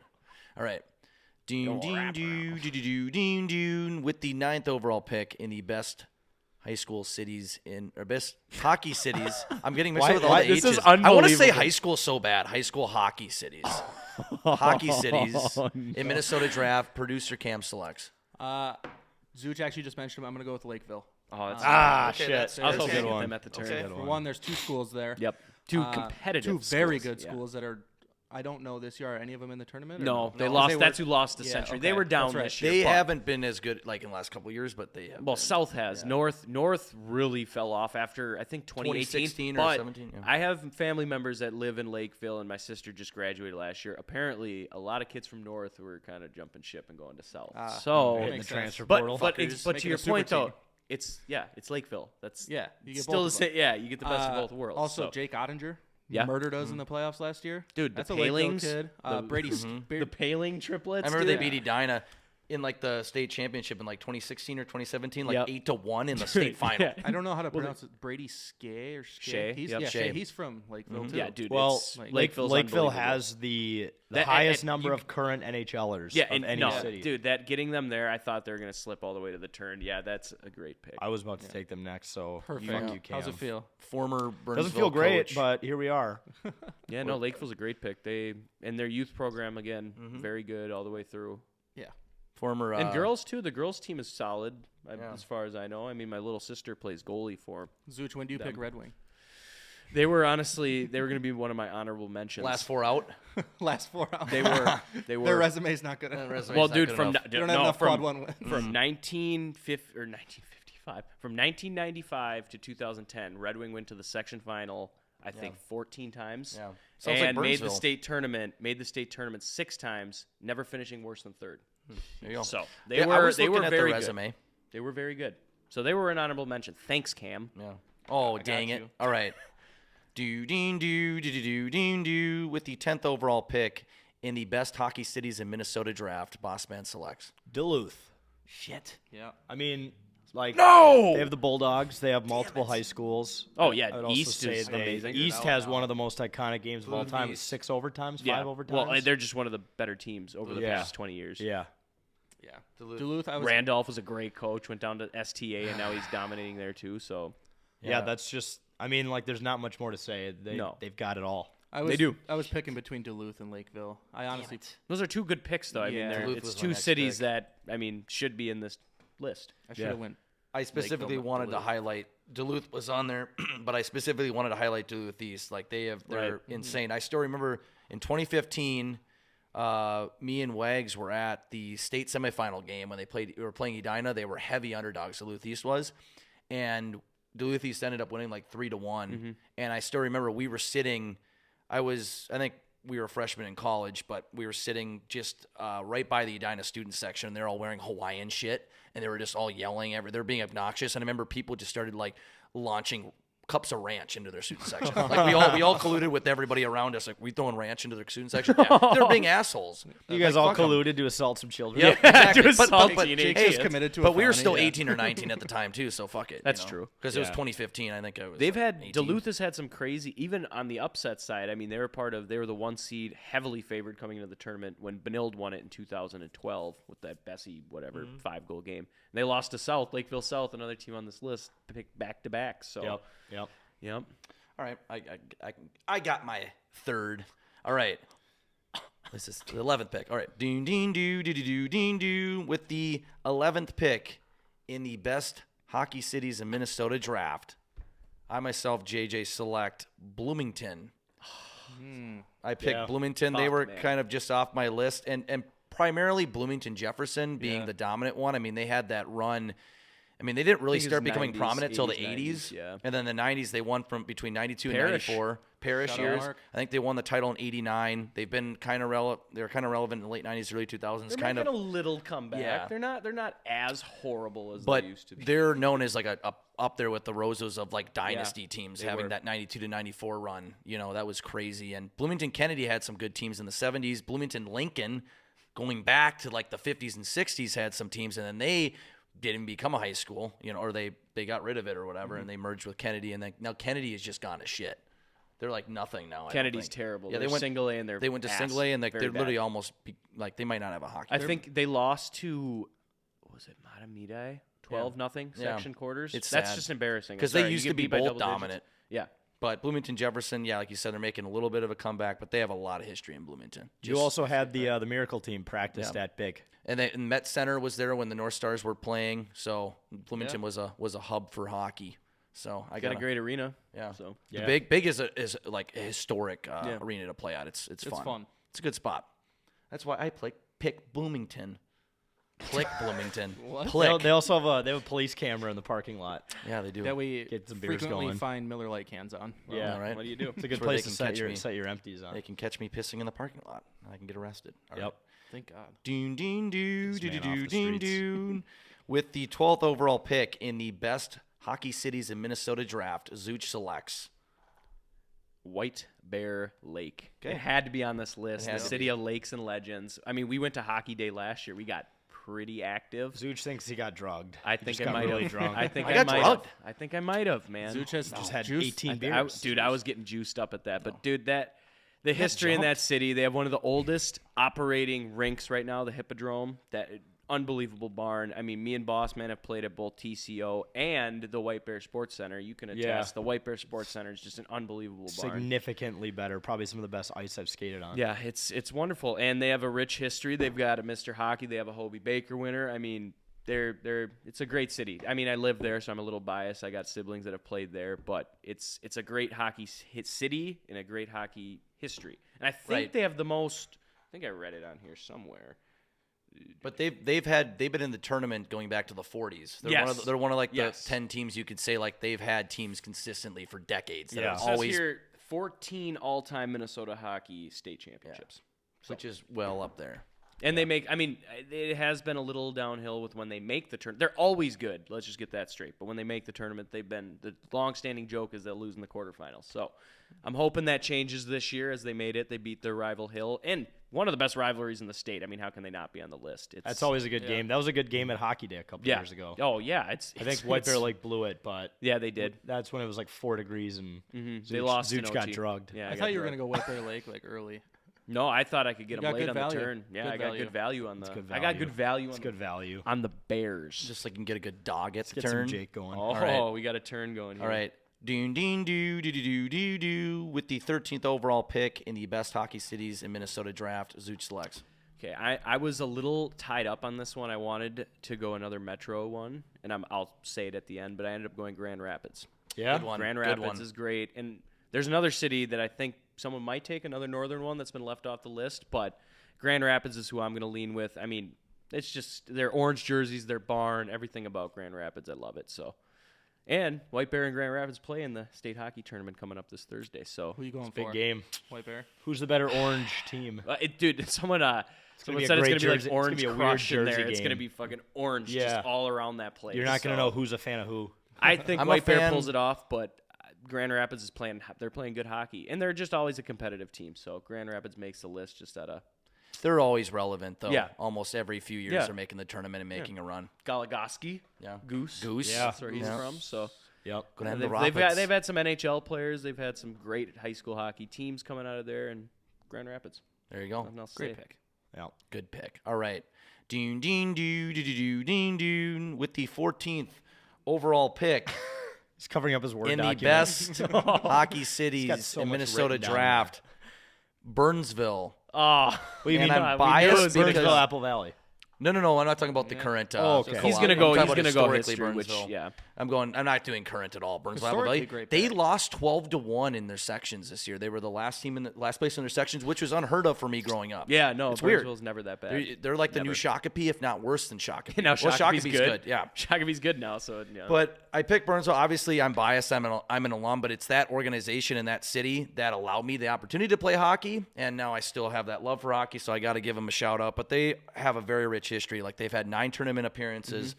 All right. Doon, doon, doon, doon, doon, doon, doon, with the 9th overall pick in the best high school cities or best hockey cities. I'm getting mixed Why- up with all why- the this H's. is I want to say unbelievable. high school so bad. High school hockey cities. Hockey cities in Minnesota draft. Producer Cam selects. Zuch actually just mentioned him. I'm going to go with Lakeville. Oh, that's shit. Okay, that's I was fair. hoping to good get one. them at the turn. Okay. Good For one. one, there's two schools there. Yep. Two Uh, competitive Two very schools. good Yeah. schools that are, I don't know this year. Are any of them in the tournament? or No, they No, lost. were- That's who lost to yeah, Century. okay, They were down that's right. this year. They but- haven't been as good like in the last couple of years, but they have. Well, been. South has. North really fell off after I think 2016 or but 17, yeah. I have family members that live in Lakeville, and my sister just graduated last year. Apparently, a lot of kids from North were kind of jumping ship and going to South. so, Hitting the makes sense. transfer but portal. but, Fuckers. but Make to it your a super point though, team. it's Lakeville. That's Yeah, you get still both the of them. same. Yeah, you get the best of both worlds. Also, so. Jake Ottinger Yeah. murdered us in the playoffs last year. Dude, the that's a Lakeville Palings, kid. the- Brady. the Paling triplets. I remember dude. they beat Edina in like the state championship in like 2016 or 2017, like Yep. 8-1 in the state final. Yeah. I don't know how to pronounce it. Brady Skay or Shea, He's, yep. yeah, Shea. He's from Lakeville too. Yeah, dude. well, it's, like- Lakeville's Lakeville unbelievable. has the That- highest and number you- of current NHLers Yeah, of and any no, city. dude, that getting them there, I thought they were gonna slip all the way to the turn. Yeah, that's a great pick. I was about to take them next, so Perfect. fuck you, Cam. How's it feel? Former Burnsville Doesn't feel great, coach. but here we are. Yeah, no, Lakeville's a great pick. They and their youth program again, Mm-hmm. very good all the way through. Yeah. former And girls too. The girls team is solid Yeah. as far as I know. I mean, my little sister plays goalie for 'em. Zuch, when do you pick Red Wing? They were honestly they were going to be one of my honorable mentions. last 4 out. Last 4 out. They were Their were resume's not good enough. resume's well, not dude. good From enough. They don't have enough from quad one wins. from 1955 from 1995 to 2010, Red Wing went to the section final. I think 14 times. Yeah. Sounds like and made the Burnsville. state tournament. Made the state tournament 6 times. Never finishing worse than third. There you go. So they Yeah, I were was they looking were at very the good. resume. They were very good. So they were an honorable mention. Thanks, Cam. Yeah. Oh, dang it. you. All right. Do with the 10th overall pick in the best hockey cities in Minnesota draft, Bossman selects. Duluth. Shit. Yeah. I mean, like No! they have the Bulldogs. They have multiple high schools. Oh, yeah, I would also East say is amazing. East has one of the most iconic games of all Blue time. East. 6 overtimes, 5 Yeah. overtimes. Well, they're just one of the better teams over the Yeah. past 20 years. yeah. Yeah. Duluth, I was Randolph was a great coach. Went down to STA, and now he's dominating there too. So Yeah, that's just. I mean, like, there's not much more to say. No. They've got it all. I was, They do. I was picking between Duluth and Lakeville. I honestly those are two good picks, though. I mean, Yeah. they're Duluth it's was my two next cities pick. that I mean should be in this list. I should have went. I specifically Lakeville, wanted to Duluth. highlight Duluth was on there, but I specifically wanted to highlight Duluth East. Like they're Right. insane. I still remember in 2015, me and Wags were at the state semifinal game when we were playing Edina. They were heavy underdogs. Duluth East was, and Duluth East ended up winning like 3-1. And I still remember we were sitting. I think we were freshmen in college, but we were sitting just right by the Edina student section. They're all wearing Hawaiian shit, and they were just all yelling. They're being obnoxious. And I remember people just started like launching cups of ranch into their student section. Like we all colluded with everybody around us. Like we throwing ranch into their student section. Yeah, they're being assholes. You guys Like, all fuck 'em. colluded to assault some children. Yep, exactly. To assault but teenage hey, kids. committed to a but we were felony, still yeah. 18 or 19 at the time too. So fuck it. That's true. Because it was 2015. I think I was. They've like, had 18. Duluth has had some crazy, even on the upset side. I mean, they were the 1 seed, heavily favored coming into the tournament when Benilde won it in 2012 with that Bessie 5-goal game. And they lost to South, Lakeville South, another team on this list, picked back to back. So Yep. All right, I got my third. All right, this is the 11th pick. All right, ding ding doo doo doo ding doo with the 11th pick in the best hockey cities in Minnesota draft. I myself, JJ, select Bloomington. I picked Yeah. Bloomington. They Fuck, were man. kind of just off my list, and primarily Bloomington Jefferson being the dominant one. I mean, they had that run. I mean, they didn't really think it start was becoming 90s, prominent till the 80s, 80s. yeah. And then the 90s, they won from between 92 and Parrish. 94. Parrish Shout out years. Mark. I think they won the title in 89. They've been kind of they were kind of relevant in the late 90s, early 2000s. they're kind making of, a little comeback. Yeah. They're not as horrible as but they used to be. they're known as like a up there with the Rozos of like dynasty teams, they having were. that 92 to 94 run. You know, that was crazy. And Bloomington Kennedy had some good teams in the 70s. Bloomington Lincoln, going back to like the 50s and 60s, had some teams, and then they didn't become a high school, you know, or they got rid of it or whatever, and they merged with Kennedy, and then now Kennedy has just gone to shit. They're like nothing now. I don't Kennedy's think. terrible. Yeah, they're they went single A and They went to single A, and like very they're literally bad. almost like they might not have a hockey. I think they lost to, what was it Matamidi? 12-0 Yeah. section quarters. It's That's sad. just embarrassing. because I'm they sorry, you used get to be beat by both double digits. dominant. Yeah. But Bloomington Jefferson, yeah, like you said, they're making a little bit of a comeback, but they have a lot of history in Bloomington. You also had the Miracle team practiced Yeah. at Big. And Met Center was there when the North Stars were playing, so Bloomington was a hub for hockey. So I Got got a great arena. yeah. So The Yeah. Big is like a historic arena to play at. It's fun. It's a good spot. That's why I pick Bloomington. Click Bloomington. What? Click. They also have a police camera in the parking lot. Yeah, they do. That we Get some beers frequently going. find Miller Lite cans on. Yeah. all right. what do you do? It's a good That's where they place to can set catch your me. set your empties on. They can catch me pissing in the parking lot, and I can get arrested. All right. Yep. Thank God. Ding ding doo This doo man doo off doo the ding streets. doo. With the 12th overall pick in the best hockey cities in Minnesota draft, Zooch selects. White Bear Lake. Okay. It had to be on this list. It had The to city of lakes and legends. I mean, we went to Hockey Day last year. We got pretty active. Zooch thinks he got drugged. I He think just I got might really have. drunk. I think I I, got might drugged. have. I think I might have, man. Zuch has just had juice. 18 I, beers. dude, I was getting juiced up at that. But dude, the history in that city, they have one of the oldest operating rinks right now, the Hippodrome. That unbelievable barn. I mean, me and Bossman have played at both TCO and the White Bear Sports Center. You can attest. Yeah. The White Bear Sports Center is just an unbelievable barn. Significantly better. Probably some of the best ice I've skated on. Yeah, it's wonderful, and they have a rich history. They've got a Mr. Hockey. They have a Hobie Baker winner. I mean, it's a great city. I mean, I live there, so I'm a little biased. I got siblings that have played there, but it's a great hockey city and a great hockey history. And I think Right. they have the most. I think I read it on here somewhere. But they've been in the tournament going back to the 40s. They're one of like Yes. the 10 teams you could say like they've had teams consistently for decades. That Yeah. have It says always, here 14 all-time Minnesota hockey state championships. which is well up there. And they make, I mean, it has been a little downhill with when they make the tournament. They're always good. Let's just get that straight. But when they make the tournament, the long-standing joke is they'll lose in the quarterfinals. So I'm hoping that changes this year as they made it. They beat their rival Hill. And one of the best rivalries in the state. I mean, how can they not be on the list? That's always a good game. That was a good game at Hockey Day a couple years ago. Oh, yeah. I think White Bear Lake blew it, but Yeah, they did. that's when it was like 4 degrees and They lost in Zooch got OT. drugged. Yeah, I thought you were gonna go White Bear Lake like early. No, I thought I could get You them got late good on value. the turn. Yeah, Good I got value. good value on the. good I got value. good value It's on good value. on the Bears. Just like you can get a good dog at the Get turn. some Jake going. Oh, right. we got a turn going here. All right. Ding ding doo doo doo doo doo doo. With the 13th overall pick in the best hockey cities in Minnesota draft, Zooch selects. Okay, I was a little tied up on this one. I wanted to go another Metro one, and I'll say it at the end, but I ended up going Grand Rapids. Yeah. Good one. Grand Good Rapids one. is great, and there's another city that I think someone might take, another northern one that's been left off the list, but Grand Rapids is who I'm going to lean with. I mean, it's just their orange jerseys, their barn, everything about Grand Rapids. I love it. So, and White Bear and Grand Rapids play in the state hockey tournament coming up this Thursday. So, Who are you going Big for? game. White Bear. Who's the better orange team? dude, someone gonna said be a it's going great to be like jersey- it's gonna orange be a weird crush in jersey there. It's going to game. be fucking orange Yeah. just all around that place. You're not going to So, know who's a fan of who. I think I'm a White Bear fan- pulls it off, but Grand Rapids is playing. They're playing good hockey, and they're just always a competitive team. So Grand Rapids makes the list just out of They're always relevant, though. Yeah. Almost every few years Yeah. they're making the tournament and making a run. Goligoski. Yeah. Goose. Goose. Yeah. That's where he's Yeah. from. So Yep. Gonna have they've, the they've Rapids. had some NHL players. They've had some great high school hockey teams coming out of there, and Grand Rapids. There you go. Nothing else to Great say. pick. Yep. Good pick. All right. Ding, ding, doo, doo, doo, doo, ding, doo. With the 14th overall pick He's covering up his Word in the document. best hockey cities so in much Minnesota written down draft, Burnsville. Oh, What do you And mean? I'm we knew biased it was gonna Burnsville, because Apple Valley. no, I'm not talking about the current. Oh, okay. he's co-op. gonna go. I'm He's talking gonna about go historically history, which Burnsville. yeah. I'm not doing current at all. Burnsville, Apple Historically, Valley. great They pick. lost 12-1 in their sections this year. They were the last team in the last place in their sections, which was unheard of for me growing up. Yeah, no, It's weird. Burnsville's never that bad. They're like the new Never. Shakopee, if not worse than Shakopee. Now Well, Shakopee's good. Yeah. Shakopee's good now. So yeah. But I picked Burnsville. Obviously, I'm biased. I'm an alum, but it's that organization and that city that allowed me the opportunity to play hockey, and now I still have that love for hockey, so I got to give them a shout out. But they have a very rich history. Like they've had 9 tournament appearances.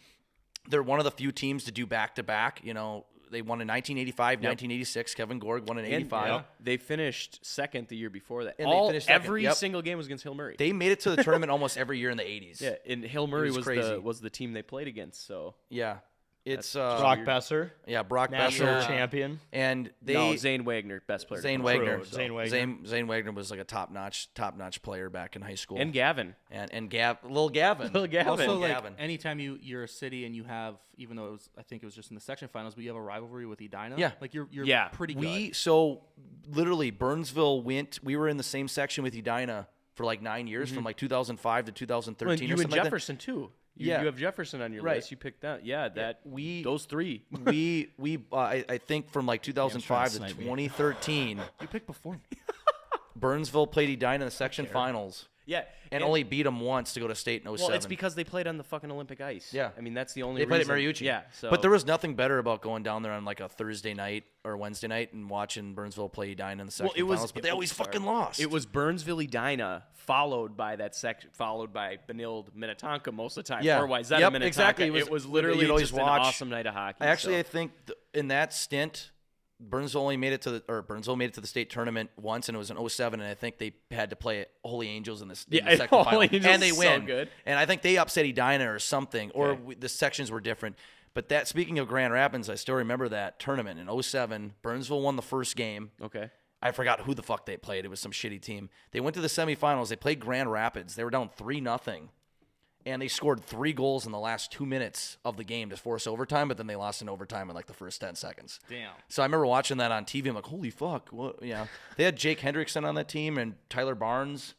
They're one of the few teams to do back-to-back. You know, they won in 1985, 1986. Kevin Gorg won in And 85. they finished second the year before that. And they finished second, Every yep. single game was against Hill Murray. They made it to the tournament almost every year in the 80s. Yeah, and Hill Murray was was crazy. the team they played against. So Yeah. It's Brock Besser, yeah, Brock national Besser, champion. and they no, Zane Wagner, best player. Zane to come Wagner. through, so. Zane Wagner. Zane Wagner was like a top-notch player back in high school. and Gavin. and Lil Gavin. Lil Gavin. Also, like Gavin. anytime you're a city and you have, even though it was, I think it was just in the section finals, but you have a rivalry with Edina. Yeah. like you're Yeah. pretty good. So literally Burnsville we were in the same section with Edina for like 9 years, from like 2005 to 2013 Well, or you and something like that. Jefferson too. Yeah. You have Jefferson on your Right. list. You picked that. Yeah, that those three. I think from like 2005 to snipe me. 2013, You picked before me. Burnsville played Edina in the section finals Yeah, and only beat them once to go to state in 07. Well, it's because they played on the fucking Olympic ice. Yeah. I mean that's the only. They played at reason. Mariucci. Yeah, so But there was nothing better about going down there on like a Thursday night or Wednesday night and watching Burnsville play Edina in the section it was- finals. But they always sorry. fucking lost. It was Burnsville Edina followed by that section, followed by Benilde Minnetonka most of the time. Yeah. Or Wayzata Yep, Minnetonka. exactly. It was literally you'd always just an watch. awesome night of hockey. Actually, so. I think in that stint, Burnsville made it to the state tournament once, and it was in 07, and I think they had to play Holy Angels in the, in Yeah, the second Holy final, Angels and they is so win. good. And I think they upset Edina or something, or Okay. the sections were different. But that, speaking of Grand Rapids, I still remember that tournament in 07. Burnsville won the first game. Okay. I forgot who the fuck they played. It was some shitty team. They went to the semifinals. They played Grand Rapids. They were down 3-0. And they scored 3 goals in the last 2 minutes of the game to force overtime, but then they lost in overtime in like the first 10 seconds. Damn. So I remember watching that on TV. I'm like, holy fuck. What? Yeah. They had Jake Hendrickson on that team and Tyler Barnes.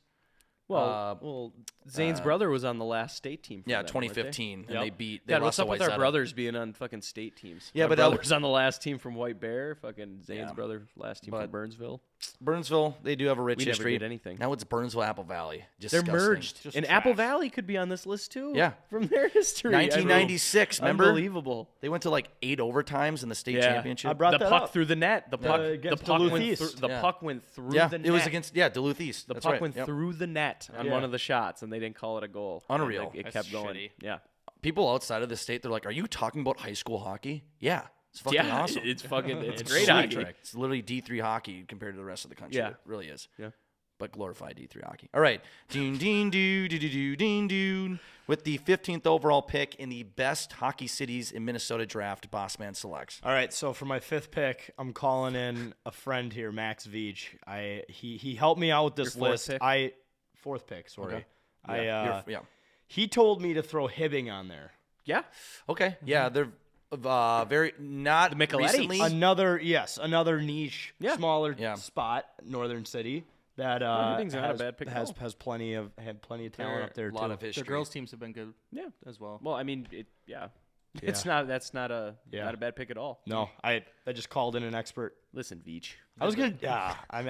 Well, Zane's brother was on the last state team. For Yeah, them, weren't they? 2015. And Yep. they beat. They God, lost what's up to with our Wayzata. brothers being on fucking state teams? Yeah, My but that- brother was on the last team from White Bear. Fucking Zane's Yeah. brother, last team from But Burnsville. Burnsville, they do have a rich We never history. did anything. Now it's Burnsville, Apple Valley. They're Disgusting. merged, Just and trash. Apple Valley could be on this list too. Yeah. from their history. I mean, 1996, remember? Unbelievable. They went to like 8 overtimes in the state Yeah. championship. I brought The that puck up. through the net. The puck. The against puck Duluth went East. through. The Yeah. puck went through yeah, the net. it was against Duluth East. The That's puck right. went Yep. through the net on Yeah. one of the shots, and they didn't call it a goal. Unreal. Like, it That's kept going. shitty. Yeah. People outside of the state, they're like, "Are you talking about high school hockey?" Yeah, it's fucking Yeah, awesome. it's fucking. It's It's great sweet. hockey. It's literally D3 hockey compared to the rest of the country. Yeah. It really is. Yeah. But glorified D3 hockey. All right. Ding, ding, doo, doo, doo, doo, ding, doo. With the 15th overall pick in the best hockey cities in Minnesota draft, Bossman selects. All right, so for my 5th pick, I'm calling in a friend here, Max Veach. He helped me out with this Your fourth list. pick? 4th pick, sorry. Okay. I Yeah. he told me to throw Hibbing on there. Yeah. Okay. Yeah, they're very not The Micheletti. recently. Another niche, Yeah. smaller Yeah. spot, Northern City that Hibbing's not a has, bad pick at has all. had plenty of talent They're up there A lot too. of The history. girls teams have been good Yeah. as well. Well, I mean, yeah. Yeah. That's not a bad pick at all. No, I just called in an expert. Listen, Veach. I was gonna. I'm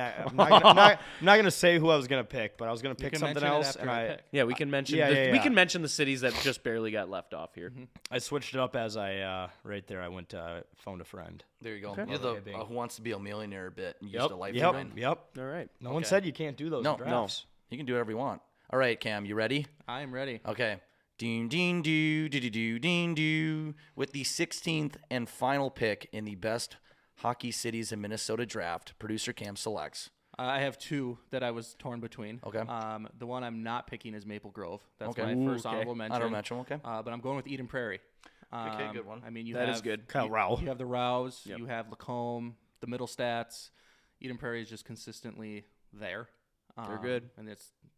not gonna say who I was gonna pick, but I was gonna pick can something mention it else, after and I I pick. Yeah, we can mention yeah, we yeah. can mention the cities that just barely got left off here. I switched it up as I right there. I went phoned a friend. There you go. Okay. You're the Hibbing. Who Wants to Be a Millionaire bit. And Yep. used a lifeline. Yep. All right. No one Okay. said you can't do those No, in no. drafts. You can do whatever you want. All right, Cam, you ready? I am ready. Okay. Ding, ding, doo, doo, doo, doo, ding, doo. With the 16th and final pick in the best hockey cities in Minnesota draft, producer Cam selects. I have two that I was torn between. Okay. The one I'm not picking is Maple Grove. That's Okay. my first okay. honorable mention. Honorable mention, okay. But I'm going with Eden Prairie. good one. I mean, you That have is good. Kyle Rao. You have the Rouse. Yep. You have Lacombe. The Middle Stats. Eden Prairie is just consistently there. They're good. and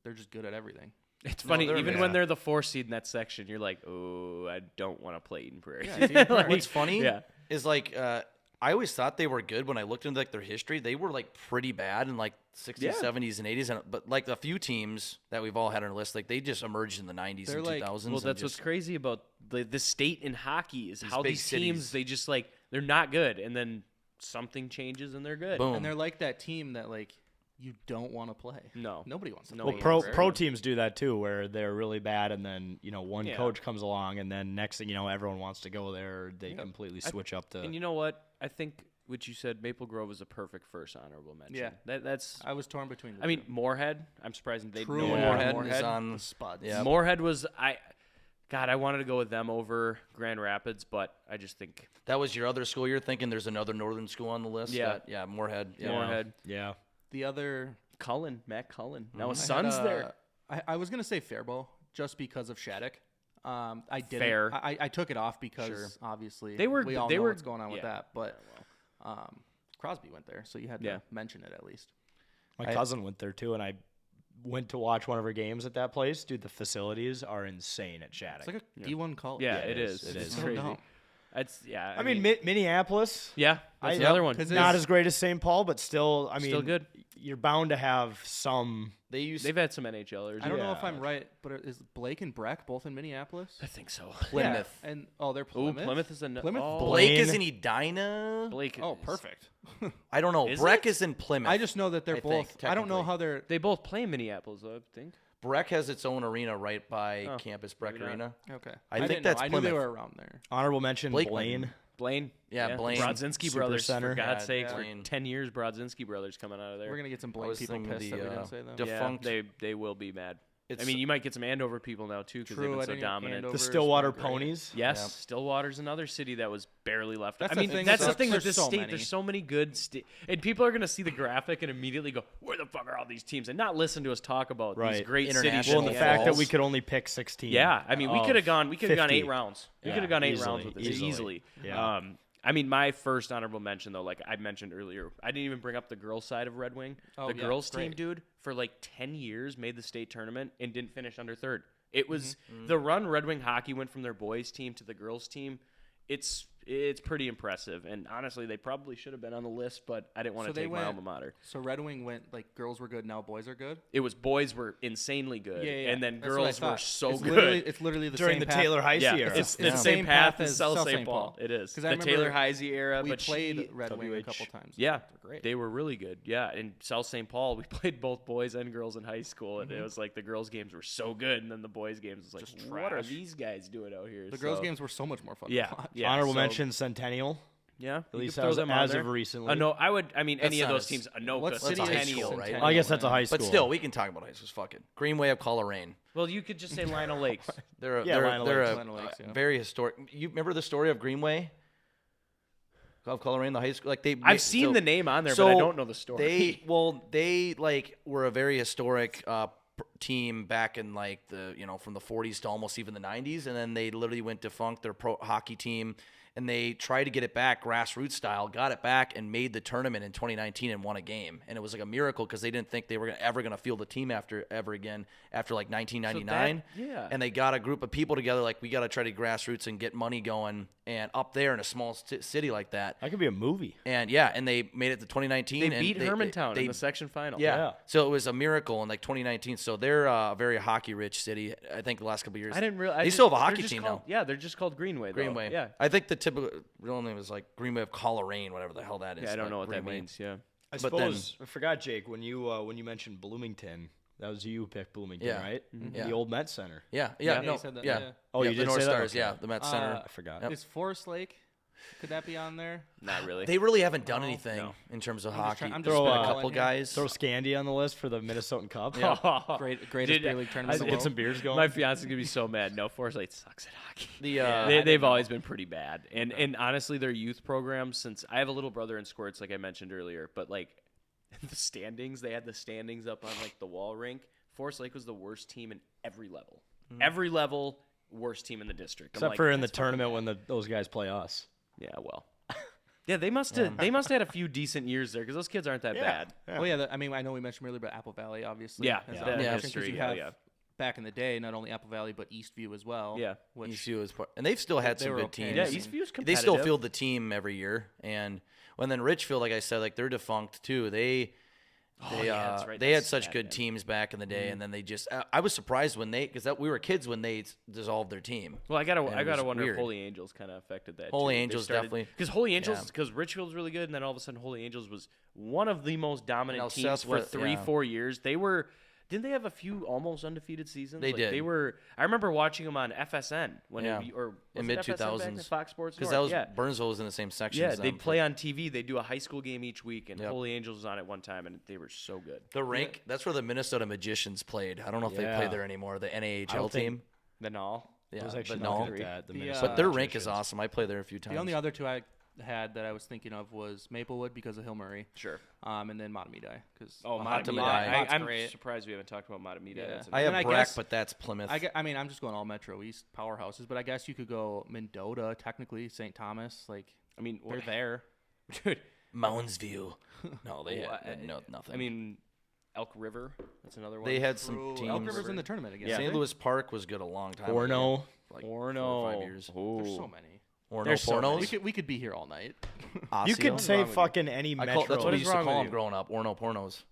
they're just good at everything. It's funny, they're even amazing. when they're the 4 seed in that section, you're like, oh, I don't want to play Eden Prairie. Yeah, it's Eden Prairie. What's funny Yeah. is like I always thought they were good when I looked into like their history. They were like pretty bad in like 60s, Yeah. 70s, and 80s. And, but like the few teams that we've all had on our list, like they just emerged in the 90s They're and like- 2000s. Well, and that's what's just, crazy about the state in hockey is how big these teams, cities. they just like, they're not good. And then something changes and they're good. boom. And they're like that team that like you don't want to play. No. Nobody wants to No play. Well, Yeah, pro very pro good. teams do that too, where they're really bad, and then one Yeah. coach comes along, and then next thing you know, everyone wants to go there. Or they completely switch up to. And you know what? I think what you said, Maple Grove is a perfect first honorable mention. Yeah. That's. I was torn between the I mean, two. Moorhead. I'm surprised they True no one Moorhead wanted is on. The Spuds. Yeah. Moorhead was God, I wanted to go with them over Grand Rapids, but I just think That was your other school you're thinking? There's another northern school on the list? Yeah. Yeah, Moorhead. Yeah. Moorhead, yeah, The other Matt Cullen. Now his I had, son's there. I was gonna say Faribault just because of Shattuck. I didn't. Fair. I took it off because Sure. obviously They were- we all they know were- what's going on with yeah. that. But Crosby went there, so you had to Yeah. mention it at least. my cousin went there too, and I went to watch one of her games at that place. Dude, the facilities are insane at Shattuck. It's like a D1 college. Yeah, Yeah, it is. it It's is. So crazy. dumb. It's yeah. I mean, Minneapolis, yeah, that's I- the other one. 'Cause not it's- as great as St. Paul, but still, I mean, Still good. You're bound to have some. They used They've had some NHLers. I don't know if Yeah. I'm right, but is Blake and Breck both in Minneapolis? I think so. Plymouth. Yeah. And they're Ooh, Plymouth. Plymouth is a Plymouth? Oh, Blake is Blaine. in Edina. Blake. Oh, is- perfect. I don't know. Is Breck it? is in Plymouth. I just know that they're I think, both. I don't know technically. how they're. They both play in Minneapolis, though, I think. Breck has its own arena right by Oh, campus, Breck maybe not. Arena. Okay. I didn't think know. that's I knew they Plymouth. were around there. Honorable mention, Blake Blaine. Blaine. Yeah, Blaine. Brodzinski Super brothers. center. For God's Yeah, sakes, Blaine. for 10 years, Brodzinski brothers coming out of there. We're gonna get some I Blake was people thinking pissed the, that we didn't uh, say them. def- defunct- Yeah, they will be mad. I It's- mean, you might get some Andover people now too because they've True, been I so didn't get dominant. Andover. The Over's Stillwater not great. Ponies. Yes, Yeah. Stillwater's another city that was barely left. That's I the mean, thing that's with the the- thing with there's this so state. many. There's so many good and people are gonna see the graphic and immediately go, "Where the fuck are all these teams?" and not listen to us talk about these Right. great cities. International Well, in and the the fact that NFL. we could only pick 16. Yeah, I mean, we could have gone 50. 8 rounds. We Yeah, could have gone 8 easily, rounds with this easily. easily. Yeah. I mean, my first honorable mention though, like I mentioned earlier, I didn't even bring up the girls' side of Red Wing. Oh, the yeah, girls' team, great. dude, for like 10 years made the state tournament and didn't finish under third. It was the run Red Wing hockey went from their boys' team to the girls' team. It's pretty impressive, and honestly, they probably should have been on the list, but I didn't want So to they take my went- alma mater. So Red Wing went like girls were good, now boys are good. It was boys were insanely good, and then That's what I girls were thought. so it's good. Literally, it's literally the During same the path. Taylor Heisey Yeah, era. it's Yeah. the same path as South St. St. Paul. Paul. It is 'Cause the I Taylor remember Heisey era. We but played Red Wing a couple times. Yeah, They're great. they were really good. Yeah, in South St. Paul, we played both boys and girls in high school, and it was like the girls' games were so good, and then the boys' games was like, Just what are trash. these guys doing out here? The girls' So, games were so much more fun. yeah, To watch. yeah. Honorable so- mention, Centennial. Yeah, At you least could throw as, them on as there. of recently. No, I would. I mean, any That's of not those as- teams. Anoka, What That's city a is high Centennial. school, right? Centennial? I guess that's a man. high school. But still, we can talk about high school. Fuck it. Greenway of Coleraine. Well, you could just say Lionel Lakes. They're a, Yeah, they're, Lionel they're Lakes. a Lionel Lakes, yeah. very historic. You remember the story of Greenway? Of Coleraine, the high school. Like I've seen so- the name on there, so but I don't know the story. They like were a very historic team back in like the from the 40s to almost even the 90s, and then they literally went defunct. Their pro hockey team, and they tried to get it back grassroots style, got it back, and made the tournament in 2019 and won a game. And it was like a miracle because they didn't think they were ever going to field a team ever again after like 1999. yeah. And they got a group of people together like, we got to try to grassroots and get money going. And up there in a small city like that. That could be a movie. And yeah, and they made it to 2019. They and beat Hermantown in the section final. Yeah. So it was a miracle in like 2019. So they're a very hockey-rich city. I think the last couple of years. I didn't realize. They still have a hockey team called, now. Yeah, they're just called Greenway. Though. Greenway. Yeah. I think the typical real name is like Greenway of Coleraine, whatever the hell that is. Yeah, I don't but know what that Greenway. means. Yeah. I But then- suppose I forgot, Jake, when you mentioned Bloomington. That was you who picked Bloomington, Yeah. right? Yeah. The old Met Center. Yeah. Yeah, No. you said that, yeah. yeah. Oh, Yeah, you the did North say that? Stars. Okay. Yeah, the Met Center. I forgot. Yep. Is Forest Lake? Could that be on there? Not really. They really haven't done anything no. in terms of I'm just hockey. trying- I'm There's just been a throwing couple here. guys. Throw Scandy on the list for the Minnesotan Cup. Greatest Dude, beer league tournament in the Get world. some beers going. My fiance's gonna be so mad. No, Forest Lake sucks at hockey. The They've always been pretty bad, and honestly, their youth programs. Since I have a little brother in squirts, like I mentioned earlier, but like the standings, they had the standings up on like the wall rink. Forest Lake was the worst team in every level. Every level, worst team in the district. I'm Except like, for in the that's fucking tournament bad. when those guys play us. Yeah, well. Yeah, they must have had a few decent years there because those kids aren't that bad. Well, yeah. I mean, I know we mentioned earlier, but Apple Valley, obviously. Yeah, has yeah. that Yeah, connection 'cause history, you hell have yeah. back in the day, not only Apple Valley but Eastview as well. Yeah. Which ECU is part, and they've still had They some were good okay. teams. Yeah, Teams. Eastview's competitive. They still field the team every year, and then Richfield, like I said, like they're defunct too. They that's right. they had That's such sad, good man. teams back in the day, and then they just I was surprised when because we were kids when they dissolved their team. Well, I gotta And it was wonder weird. if Holy Angels kind of affected that. Holy too. They Angels started- definitely. because Holy Angels, Yeah. because Richfield's really good, and then all of a sudden Holy Angels was one of the most dominant Now, teams Seth's for what- 3-4 years. They were. Didn't they have a few almost undefeated seasons? They did. They were. I remember watching them on FSN when Yeah. it, or was In it mid FSN back then? 2000s. Fox Sports Because North? that was Burnsville was in the same section. Yeah, as they'd them. play on TV. They'd do a high school game each week, and Yep. Holy Angels was on at one time, and they were so good. The rink. That's where the Minnesota Magicians played. I don't know if they Yeah. play there anymore. The I NAHL don't think- team. The Null. Yeah, I was but actually no. looking at that. The The, Minnesota But their rink Magicians. is awesome. I played there a few times. the only other two I had that I was thinking of was Maplewood because of Hill Murray, Sure. and then Matamidi because Oh, Matamidi. Matamidi. I'm great. surprised we haven't talked about Matamidi. Yeah. That's I And have I Breck, guess- but that's Plymouth. I mean, I'm just going all Metro East powerhouses, but I guess you could go Mendota, technically St. Thomas. Like I mean, they're there. Dude, Mounds View. No, they Well, had no nothing. I mean, Elk River. That's another one. they had some True. teams. Elk River's in the tournament again. Yeah. St. Louis Park was good a long time. ago. Orno. Like Orno. 4 or 5 years. There's so many. Orno There's so many. Pornos. We could be here all night. You Osseo? could say wrong with you? fucking any I metro. call, that's what What we is used to wrong call with them you? growing up. Orno Pornos.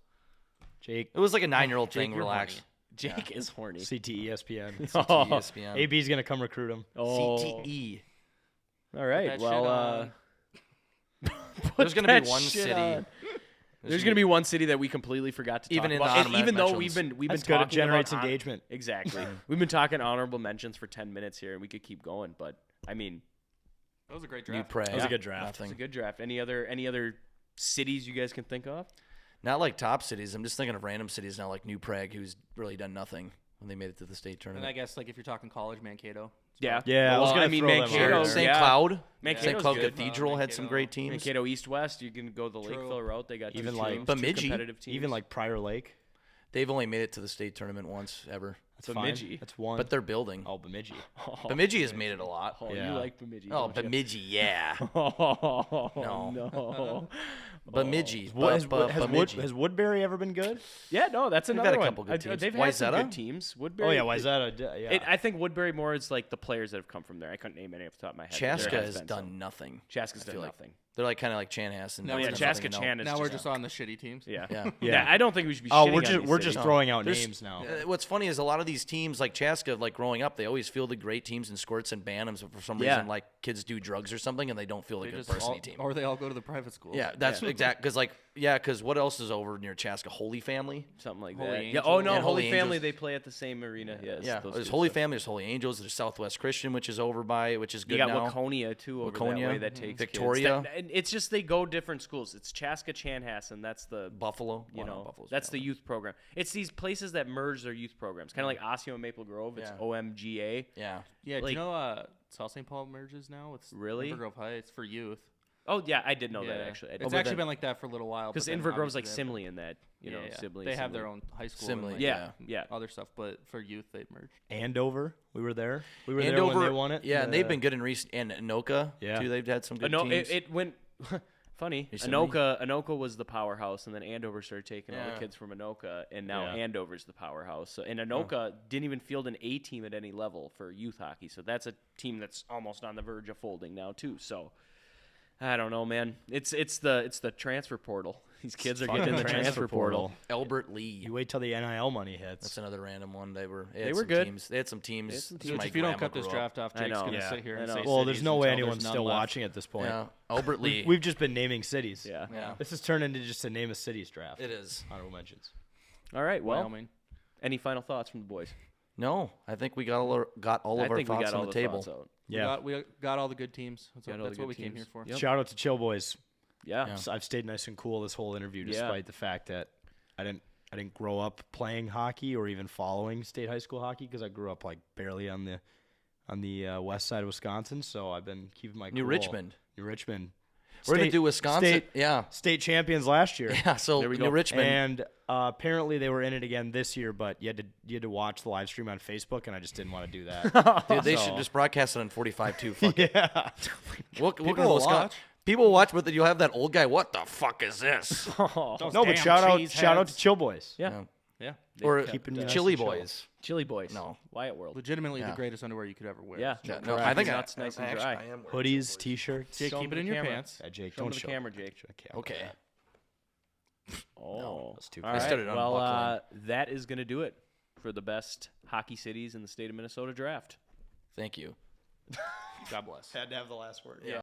Jake, It was like a 9-year-old thing. Jake, you're Relax. Jake is horny. CTE ESPN. ESPN. AB's gonna come recruit him. Oh. CTE. All right. That Well, shit There's going to that be one shit city. on. There's going to be one city that we completely forgot to Even talk in about. the And honorable even though mentions. we've been That's good. It talking generates about engagement. Exactly. We've been talking honorable mentions for 10 minutes here, and we could keep going. But I mean, That was a great New draft. Prague. That was a good draft. it's a Nothing. good draft. Any other cities you guys can think of? Not like top cities. I'm just thinking of random cities now, like New Prague, who's really done nothing when they made it to the state And tournament. I guess like if you're talking college, Mankato. Yeah. Yeah, I was Well, gonna I mean, throw them out Mankato. there. St. Yeah. Cloud. Mankato's St. Cloud good. Cathedral had some Mankato. great teams. Mankato East-West. You can go the True. Lakeville route. They got Even two like teams, Bemidji. two competitive teams. Even like Prior Lake. They've only made it to the state tournament once ever. That's Bemidji. fine. That's one. But they're building. oh, Bemidji. Bemidji has made it a lot. Oh, Yeah. you like Bemidji? Oh, don't you? Bemidji, yeah. Oh, No. no. Bemidji. What, has, Bemidji. has Woodbury ever been good? Yeah, no, that's They've another had a one. couple good teams. They've had some Wayzata? good teams. Woodbury. Oh yeah, Wayzata. Yeah. I think Woodbury more is like the players that have come from there. I couldn't name any off the top of my head. There Chaska has has been done some. nothing. Chaska's I done feel like. nothing. They're like kind of like Chanhassen. No, Oh, we're yeah, just Chaska nothing, no. Chan is Now we're just just on the shitty teams. yeah. Yeah. Yeah. I don't think we should be. oh, shitting we're on just these we're just cities. throwing out There's- names now. What's funny is a lot of these teams, like Chaska, like growing up, they always fielded great teams in squirts and bantams, but for some Yeah. reason, like kids do drugs or something, and they don't feel a They good just varsity all, team. or they all go to the private school. Yeah, that's exact. Because because what else is over near Chaska? Holy Family. Something like Holy that. Yeah. Angels. Oh no, And Holy Holy Family. Angels. They play at the same arena. Yes. Yeah, those there's two Holy stuff. Family, there's Holy Angels, there's Southwest Christian, which is over by, which is You good got now. Waconia too over that Waconia. way. That takes kids. Victoria. And it's just they go different schools. It's Chaska, Chanhassen. That's the Buffalo. you Well, no, know, Buffalo's that's the Maryland. youth program. It's these places that merge their youth programs, kind of like Osseo and Maple Grove. It's Yeah. OMGA. Yeah. Yeah. Do Like- you know South St. Paul merges now with Really? River Grove Heights for youth? Oh yeah, I did know Yeah. that actually. It's actually been like that for a little while. because but then Inver Grove's like obviously Simile in that, you know, Sibley. They have their Simile. own high school. Simile, and, like, Yeah, yeah. other stuff, but for youth they merged. Andover, we were there. We were there when they won it. Yeah, and they've been good in recent. And Anoka, Yeah. too. They've had some good No, teams. it went funny. Recently? Anoka was the powerhouse, and then Andover started taking all Yeah. the kids from Anoka, and now Yeah. Andover's the powerhouse. So, and Anoka didn't even field an A team at any level for youth hockey, so that's a team that's almost on the verge of folding now too. So I don't know, man. It's the transfer portal. These kids are getting in the transfer portal. Albert Lee. You wait till the NIL money hits. That's another random one. They were were good. Teams. They had some teams. some That's teams. where my If you don't grandma cut this grew up. draft off, I Jake's know. gonna Yeah, sit here I and know. say Well, there's cities no way until anyone's there's none still left. watching at this point. Yeah, Albert Lee. We've just been naming cities. Yeah. yeah, This has turned into just a name of cities draft. it is. Honorable mentions. All right. Well, Wyoming. any final thoughts from the boys? No, I think we got all I of our think we thoughts got all on the the table. thoughts out. Yeah. We got all the good teams. Got all That's the what we good came here teams. for. Yep. Shout out to Chill Boys. Yeah. I've stayed nice and cool this whole interview, Yeah. despite the fact that I didn't grow up playing hockey or even following state high school hockey because I grew up like barely on the west side of Wisconsin. So I've been keeping my New cool. Richmond. New Richmond. We're gonna State- do Wisconsin. State, Yeah, state champions last year. yeah. So There we New go. Richmond. And apparently they were in it again this year, but you had to watch the live stream on Facebook, and I just didn't want to do that. Dude, they So- should just broadcast it on 45 too. Fuck it. yeah. We'll People go to will Wisconsin. watch. People will watch, but then you'll have that old guy. What the fuck is this? No, but shout out to Chill Boys. Yeah. Yeah. Or Keeping you Chili nice and chill. Boys. Chili Boys. No. Wyatt World. Legitimately Yeah. the greatest underwear you could ever wear. Yeah. Yeah, no, Correct. I think Nuts nice and actually, dry. I am wearing Hoodies, Chili Boys. T-shirts. Jake, Show 'em keep to it in the your camera. pants. Yeah, Jake, Show 'em don't to the show camera, Jake. I can't look Okay. at that. Oh, that's too all close. right. started Well, unbuckling. that is going to do it for the best hockey cities in the state of Minnesota draft. Thank you. God bless. Had to have the last word. Yeah.